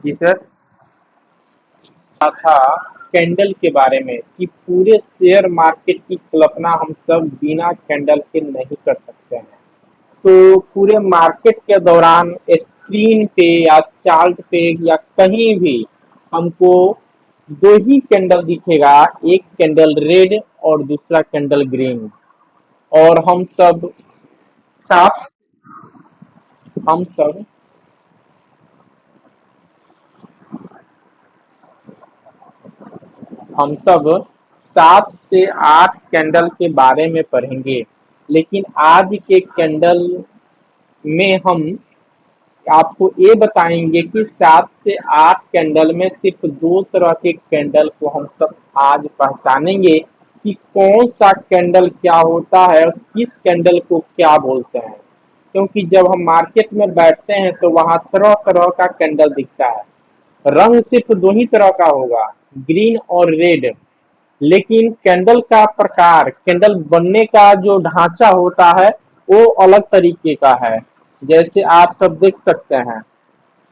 जी sir. था candle के बारे में कि पूरे शेयर मार्केट की कल्पना हम सब बिना कैंडल के नहीं कर सकते हैं। तो पूरे मार्केट के दौरान स्क्रीन पे या चार्ट पे या कहीं भी हमको दो ही कैंडल दिखेगा, एक कैंडल रेड और दूसरा कैंडल ग्रीन। और साफ हम सब हम सब 7 से 8 कैंडल के बारे में पढ़ेंगे। लेकिन आज के कैंडल में हम आपको ये बताएंगे कि 7 से 8 कैंडल में सिर्फ दो तरह के कैंडल को हम सब आज पहचानेंगे कि कौन सा कैंडल क्या होता है और किस कैंडल को क्या बोलते हैं। क्योंकि जब हम मार्केट में बैठते हैं तो वहां तरह तरह का कैंडल दिखता है। रंग सिर्फ दो ही तरह का होगा, ग्रीन और रेड। लेकिन कैंडल का प्रकार, कैंडल बनने का जो ढांचा होता है वो अलग तरीके का है। जैसे आप सब देख सकते हैं,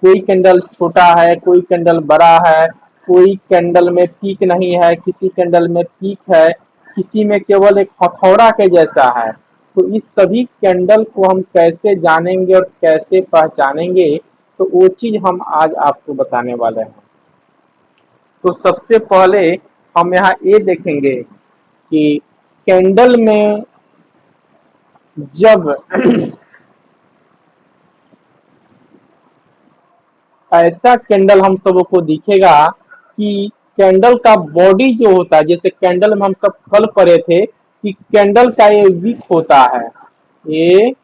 कोई कैंडल छोटा है, कोई कैंडल बड़ा है, कोई कैंडल में पीक नहीं है, किसी कैंडल में पीक है, किसी में केवल एक हथौड़ा के जैसा है। तो इस सभी कैंडल को हम कैसे जानेंगे और कैसे पहचानेंगे, तो वो चीज हम आज आपको बताने वाले हैं। तो सबसे पहले हम यहाँ ये देखेंगे कि कैंडल में जब ऐसा कैंडल हम सबों को दिखेगा कि कैंडल का बॉडी जो होता है, जैसे कैंडल में हम सब कल पढ़े थे कि कैंडल का ये विक होता है, ये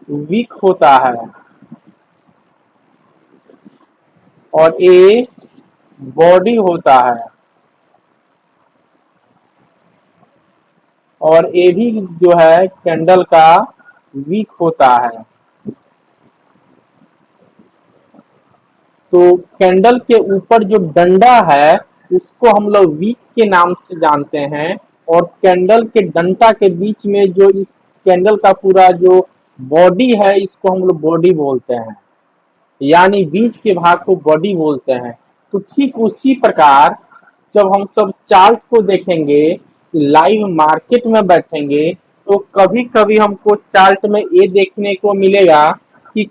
विक होता है और ये बॉडी होता है और ये भी जो है कैंडल का विक होता है। तो कैंडल के ऊपर जो डंडा है उसको हम लोग विक के नाम से जानते हैं। और कैंडल के डंडा के बीच में जो इस कैंडल का पूरा जो बॉडी है इसको हम लोग बॉडी बोलते हैं, यानी बीच के भाग को बॉडी बोलते हैं। तो ठीक उसी प्रकार जब हम सब चार्ट को देखेंगे, लाइव मार्केट में बैठेंगे, तो कभी कभी हमको चार्ट में ये देखने को मिलेगा कि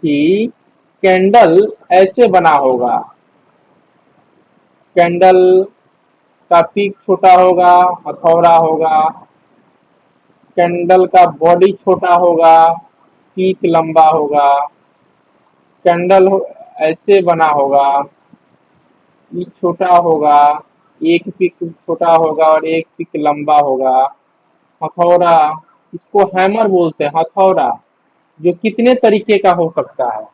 कि कैंडल ऐसे बना होगा, कैंडल का पीक छोटा होगा, हथौड़ा होगा, कैंडल का बॉडी छोटा होगा, पीक लंबा होगा, कैंडल ऐसे बना होगा, पीक छोटा होगा, एक पीक छोटा होगा और एक पीक लंबा होगा। हथौड़ा, इसको हैमर बोलते हैं, हथौड़ा, जो कितने तरीके का हो सकता है।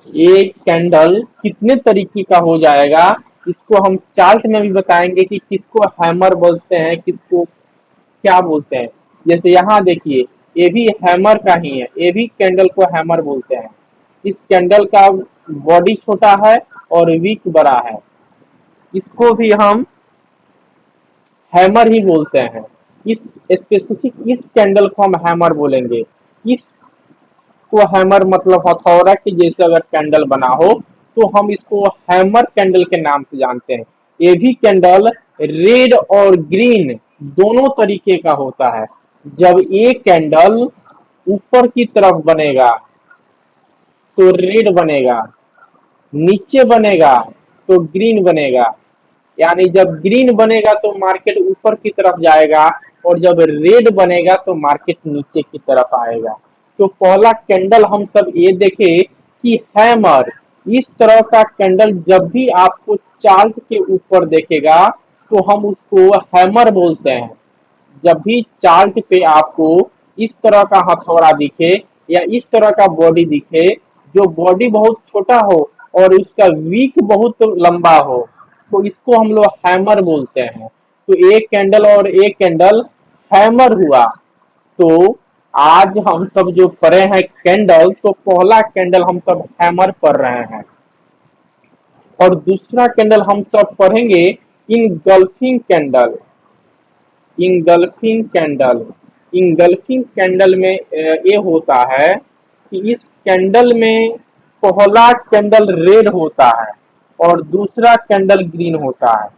ये कैंडल कितने तरीके का हो जाएगा, इसको हम चार्ट में भी बताएंगे कि किसको हैमर बोलते हैं, किसको क्या बोलते हैं। जैसे यहाँ देखिए, ये भी हैमर का ही है, ये भी कैंडल को हैमर बोलते हैं। इस कैंडल का बॉडी छोटा है और विक बड़ा है, इसको भी हम हैमर ही बोलते हैं। इस स्पेसिफिक इस कैंडल को हम हैमर बोलेंगे। इस को हैमर मतलब हथौड़ा के जैसे अगर कैंडल बना हो तो हम इसको हैमर कैंडल के नाम से जानते हैं। ये भी कैंडल रेड और ग्रीन दोनों तरीके का होता है। जब ये कैंडल ऊपर की तरफ बनेगा तो रेड बनेगा, नीचे बनेगा तो ग्रीन बनेगा। यानी जब ग्रीन बनेगा तो मार्केट ऊपर की तरफ जाएगा और जब रेड बनेगा तो मार्केट नीचे की तरफ आएगा। तो पहला कैंडल हम सब ये देखे कि हैमर, इस तरह का कैंडल जब भी आपको चार्ट के ऊपर देखेगा तो हम उसको हैमर बोलते हैं। जब भी चार्ट पे आपको इस तरह का हथौड़ा दिखे या इस तरह का बॉडी दिखे, जो बॉडी बहुत छोटा हो और उसका विक बहुत लंबा हो, तो इसको हम लोग हैमर बोलते हैं। तो एक कैंडल और एक कैंडल हैमर हुआ। तो आज हम सब जो पढ़े हैं कैंडल, तो पहला कैंडल हम सब हैमर पढ़ रहे हैं और दूसरा कैंडल हम सब पढ़ेंगे engulfing candle. Engulfing candle, engulfing candle में ये होता है कि इस कैंडल में पहला कैंडल रेड होता है और दूसरा कैंडल ग्रीन होता है।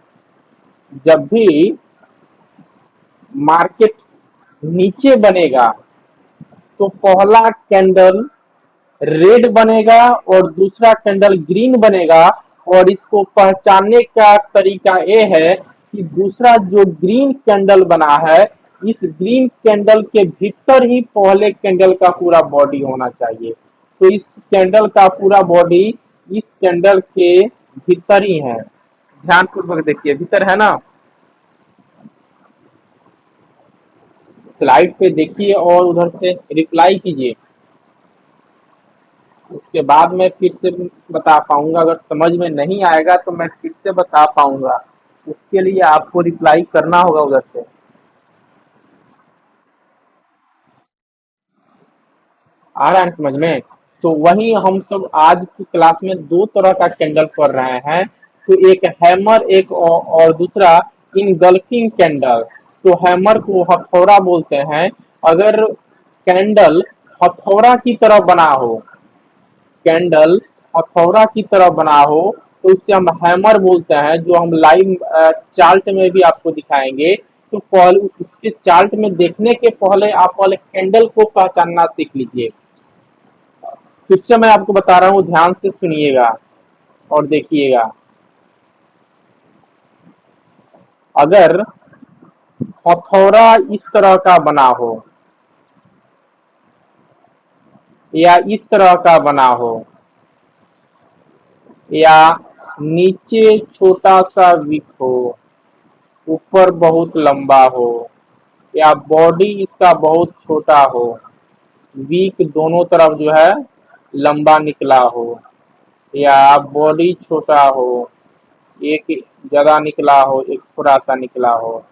जब भी मार्केट नीचे बनेगा तो पहला कैंडल रेड बनेगा और दूसरा कैंडल ग्रीन बनेगा। और इसको पहचानने का तरीका ये है कि दूसरा जो ग्रीन कैंडल बना है, इस ग्रीन कैंडल के भीतर ही पहले कैंडल का पूरा बॉडी होना चाहिए। तो इस कैंडल का पूरा बॉडी इस कैंडल के भीतर ही है। ध्यानपूर्वक देखिए, भीतर है ना। स्लाइड पे देखिए और उधर से रिप्लाई कीजिए। उसके बाद मैं फिर से बता पाऊंगा। अगर समझ में नहीं आएगा तो मैं फिर से बता पाऊंगा। उसके लिए आपको रिप्लाई करना होगा उधर से। आ रहा है समझ में। तो वही हम सब आज की क्लास में दो तरह का कैंडल पढ़ रहे हैं। तो एक हैमर, एक और दूसरा इनगल्फिंग कैंडल। तो हैमर को हथौड़ा बोलते हैं। अगर कैंडल हथौड़ा की तरह बना हो, कैंडल हथौड़ा की तरह बना हो, तो उसे हम हैमर बोलते हैं। जो हम लाइव चार्ट में भी आपको दिखाएंगे। तो पहले उसके चार्ट में देखने के पहले आप पहले कैंडल को पहचानना सीख लीजिए। फिर से मैं आपको बता रहा हूँ, ध्यान से सुनिएगा और देखिएगा। अगर हथौड़ा इस तरह का बना हो या इस तरह का बना हो या नीचे छोटा सा विक हो, ऊपर बहुत लंबा हो, या बॉडी इसका बहुत छोटा हो, वीक दोनों तरफ जो है लंबा निकला हो, या बॉडी छोटा हो, एक जगह निकला हो, एक थोड़ा सा निकला हो,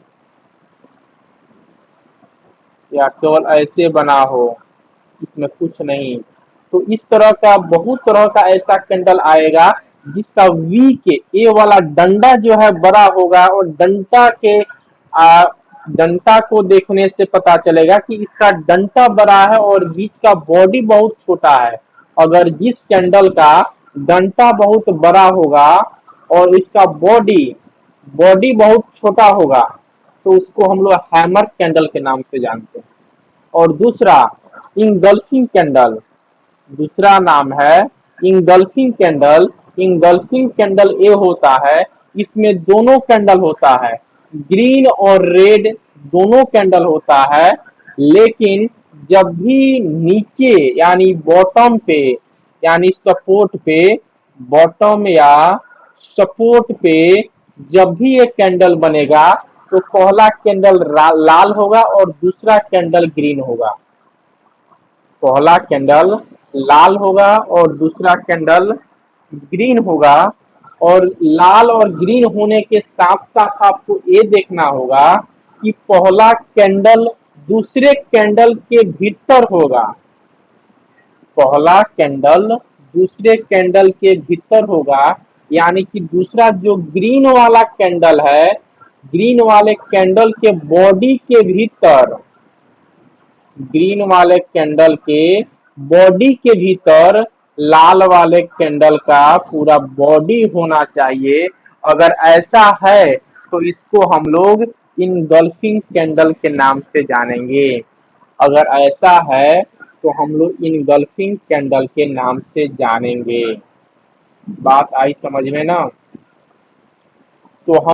या केवल ऐसे बना हो, इसमें कुछ नहीं। तो इस तरह का बहुत तरह का ऐसा कैंडल आएगा जिसका वी के ए वाला डंडा जो है बड़ा होगा। और डंडा के डंडा को देखने से पता चलेगा कि इसका डंडा बड़ा है और बीच का बॉडी बहुत छोटा है। अगर जिस कैंडल का डंडा बहुत बड़ा होगा और इसका बॉडी बॉडी बहुत छोटा होगा, तो उसको हम लोग हैमर कैंडल के नाम से जानते हैं। और दूसरा इंगल्फिंग कैंडल, दूसरा नाम है इंगल्फिंग कैंडल। इंगल्फिंग कैंडल ये होता है, इसमें दोनों कैंडल होता है, ग्रीन और रेड दोनों कैंडल होता है। लेकिन जब भी नीचे यानी बॉटम पे यानी सपोर्ट पे, बॉटम या सपोर्ट पे जब भी एक कैंडल बनेगा तो पहला कैंडल लाल होगा और दूसरा कैंडल ग्रीन होगा। पहला कैंडल लाल होगा और दूसरा कैंडल ग्रीन होगा। और लाल और ग्रीन होने के साथ साथ आपको ये देखना होगा कि पहला कैंडल दूसरे कैंडल के भीतर होगा। पहला कैंडल दूसरे कैंडल के भीतर होगा, यानी कि दूसरा जो ग्रीन वाला कैंडल है, ग्रीन वाले कैंडल के बॉडी के भीतर, ग्रीन वाले कैंडल के बॉडी के भीतर लाल वाले कैंडल का पूरा बॉडी होना चाहिए। अगर ऐसा है तो इसको हम लोग इनगल्फिंग कैंडल के नाम से जानेंगे। अगर ऐसा है तो हम लोग इनगल्फिंग कैंडल के नाम से जानेंगे। बात आई समझ में ना। तो हम